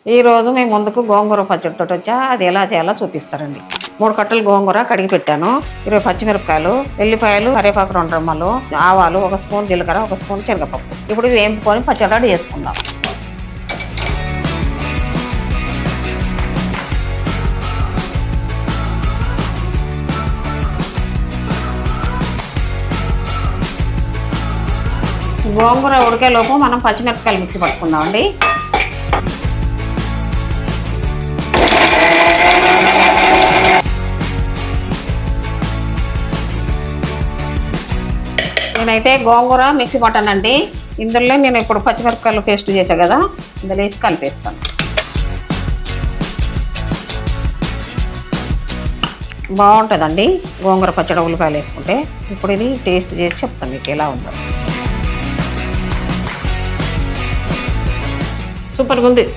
ఈ రోజు మేము ముందుకు గోంగూర పచ్చడితో వచ్చా. అది ఎలా చేయాలో చూపిస్తారండి. 3 కట్టలు గోంగూర కడిగి పెట్టాను. 20 పచ్చిమిరపకాయలు, ఎల్లిపాయలు, కరివేపాకు 2 రెమ్మలు, ఆవాలు, 1 స్పూన్ జీలకర్ర, 1 స్పూన్ శనగపప్పు. ఇప్పుడు వేంపుకొని పచ్చడి రెడీ చేసుకుందాం. గోంగూర ఉడికేలోపు మనం పచ్చిమిరపకాయలు మిక్సీ పట్టుకుందామండి. నేనైతే గోంగూర మిక్సీ పట్టానండి. ఇందులో నేను ఇప్పుడు పచ్చిమిరపకాయలు పేస్ట్ చేశాను కదా, ఇందులో వేసి కలిపేస్తాను. బాగుంటుందండి గోంగూర పచ్చడి ఉల్లిపాయలు వేసుకుంటే. ఇప్పుడు ఇది టేస్ట్ చేసి చెప్తాను మీకు ఎలా ఉందో. సూపర్గా ఉంది.